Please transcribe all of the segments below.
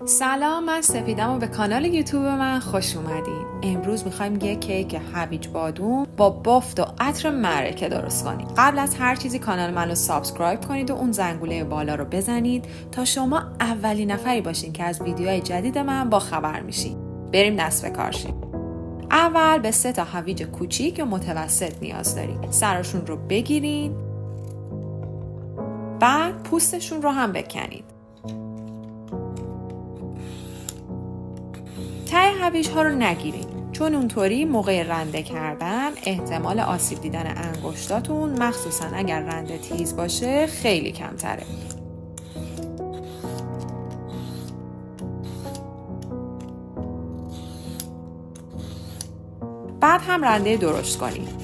سلام، من سپیدم و به کانال یوتیوب من خوش اومدین. امروز میخوایم یک کیک هویج بادوم با بافت و عطر معرکه درست کنیم. قبل از هر چیزی کانال من رو سابسکرایب کنید و اون زنگوله بالا رو بزنید تا شما اولین نفری باشین که از ویدیوهای جدید من با خبر میشین. بریم دست به کار شیم. اول به 3 تا هویج کوچیک یا متوسط نیاز دارید. سرشون رو بگیرین. بعد پوستشون رو هم بکنید. ته هویج ها رو نگیرین چون اونطوری موقع رنده کردن احتمال آسیب دیدن انگشتاتون مخصوصا اگر رنده تیز باشه خیلی کمتره. بعد هم رنده درشت کنید.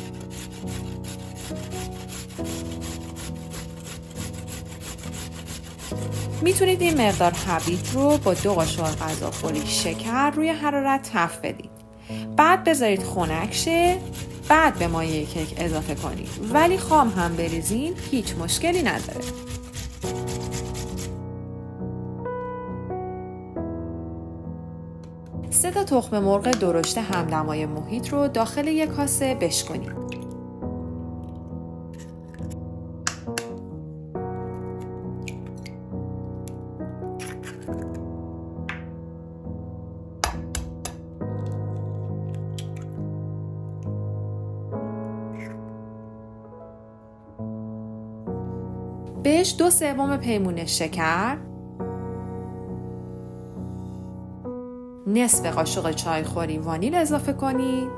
میتونید این مقدار هویج رو با 2 قاشق غذاخوری شکر روی حرارت تفت بدید. بعد بذارید خنک شه. بعد به مایه کیک اضافه کنید. ولی خام هم بریزین هیچ مشکلی نداره. سه تا تخم مرغ درشت همدمای محیط رو داخل یک کاسه بشکنید. بهش 2/3 پیمونه شکر، نصف قاشق چایخوری وانیل اضافه کنید.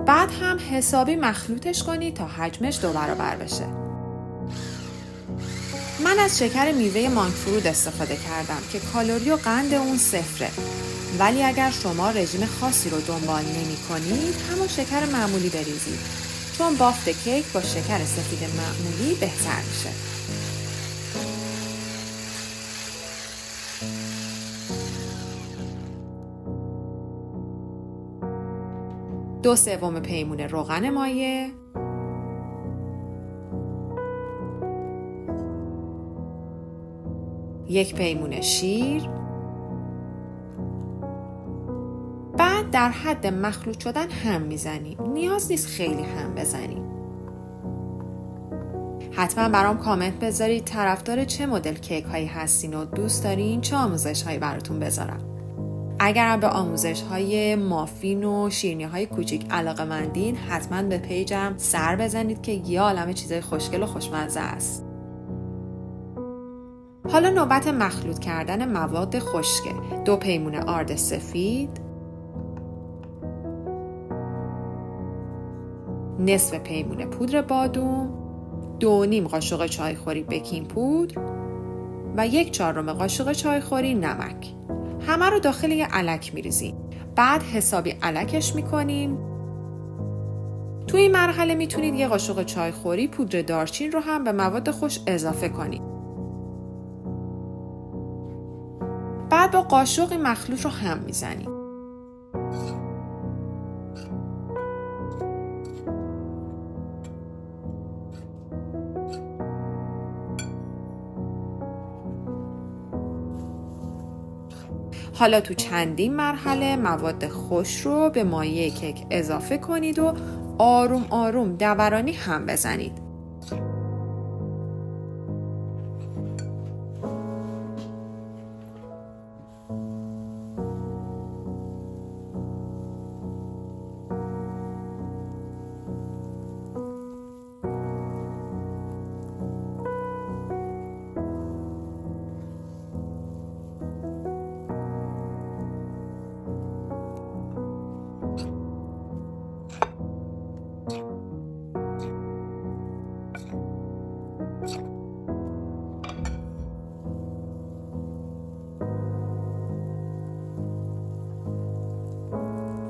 بعد هم حسابی مخلوطش کنید تا حجمش 2 برابر بشه. من از شکر میوه مانک فروت استفاده کردم که کالری و قند اون 0. ولی اگر شما رژیم خاصی رو دنبال نمی کنید همون شکر معمولی بریزید چون بافت کیک با شکر سفید معمولی بهتر میشه. دو 2/3 پیمونه روغن مایه، یک پیمونه شیر. بعد در حد مخلوط شدن هم میزنیم. نیاز نیست خیلی هم بزنیم. حتما برام کامنت بذارید طرفدار چه مدل کیک هایی هستین و دوست دارین چه آموزش هایی براتون بذارم. اگرم به آموزش های مافین و شیرینی های کوچیک علاقه‌مندین حتما به پیجم سر بزنید که یه عالمه چیزای خوشگل و خوشمزه است. حالا نوبت مخلوط کردن مواد خشکه. 2 پیمونه آرد سفید، نصف پیمونه پودر بادوم، 2.5 قاشق چایخوری بیکینگ پودر و 1/4 قاشق چایخوری نمک. همه رو داخل یه الک میریزیم. بعد حسابی الکش میکنیم. تو این مرحله میتونید 1 قاشق چایخوری پودر دارچین رو هم به مواد خوش اضافه کنید. بعد با قاشق این مخلوط رو هم میزنیم. حالا تو چندین مرحله مواد خوش رو به مایه کیک اضافه کنید و آروم آروم دورانی هم بزنید.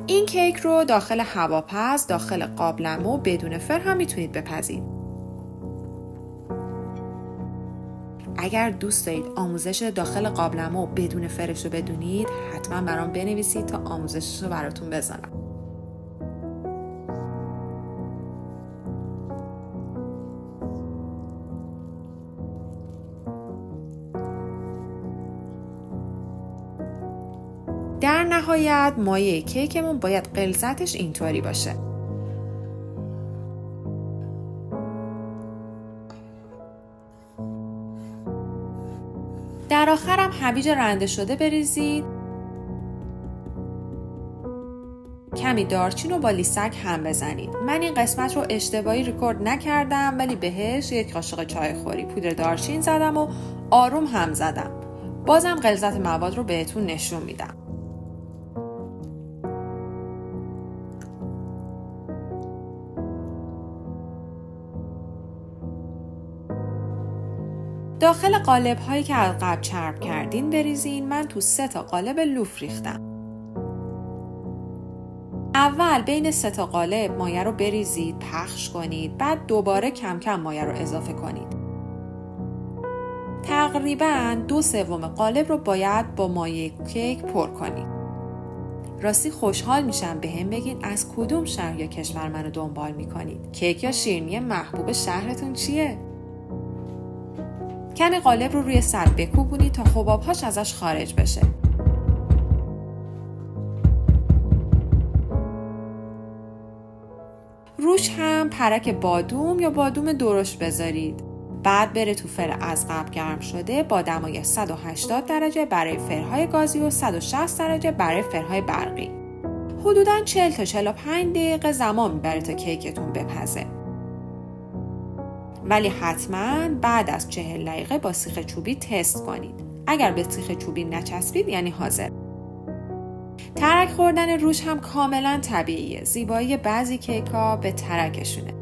این کیک رو داخل هواپز، داخل قابلمه بدون فر هم میتونید بپزید. اگر دوست دارید آموزش داخل قابلمه بدون فرش رو بدونید حتما برام بنویسید تا آموزشش رو براتون بذارم. در نهایت مایه کیکمون باید غلظتش اینطوری باشه. در آخرم هویج رنده شده بریزید. کمی دارچین رو با لیسک هم بزنید. من این قسمت رو اشتباهی ریکورد نکردم ولی بهش 1 قاشق چای خوری پودر دارچین زدم و آروم هم زدم. بازم غلظت مواد رو بهتون نشون میدم. داخل قالب هایی که از قبل چرب کردین بریزین. من تو 3 تا قالب لوف ریختم. اول بین 3 تا قالب مایه رو بریزید، پخش کنید، بعد دوباره کم کم مایه رو اضافه کنید. تقریباً 2/3 قالب رو باید با مایه کیک پر کنید. راستی خوشحال میشم بهم بگین از کدوم شهر یا کشور منو دنبال میکنید. کیک یا شیرینی محبوب شهرتون چیه؟ کمی قالب رو روی سر بکوبونید تا حباب‌هاش ازش خارج بشه. روش هم پرک بادوم یا بادوم درشت بذارید. بعد بره تو فر از قبل گرم شده با دمای 180 درجه برای فرهای گازی و 160 درجه برای فرهای برقی. حدوداً 40 تا 45 دقیقه زمان میبره تا کیکتون بپزه. ولی حتما بعد از 40 دقیقه با سیخ چوبی تست کنید. اگر به سیخ چوبی نچسبید یعنی حاضر. ترک خوردن روش هم کاملا طبیعیه. زیبایی بعضی کیک‌ها به ترکشونه.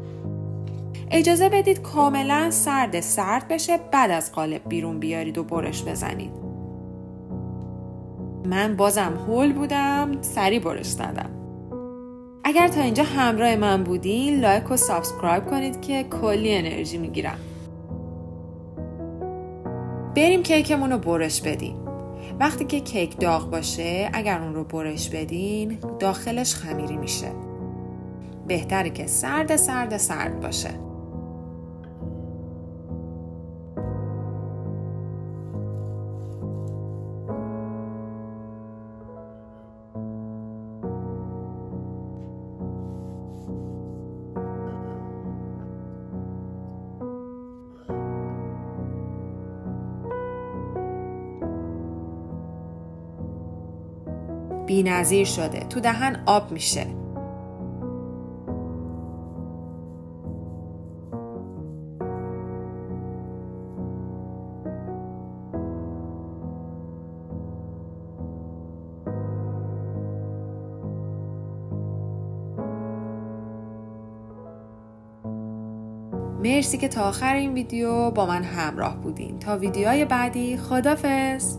اجازه بدید کاملا سرد بشه، بعد از قالب بیرون بیارید و برش بزنید. من بازم هول بودم، سریع برش دادم. اگر تا اینجا همراه من بودین لایک و سابسکرایب کنید که کلی انرژی میگیرم. بریم کیکمون رو برش بدیم. وقتی که کیک داغ باشه اگر اون رو برش بدین داخلش خمیری میشه. بهتره که سرد باشه. بی‌نظیر شده. تو دهن آب میشه. مرسی که تا آخر این ویدیو با من همراه بودین. تا ویدیوهای بعدی خداحافظ.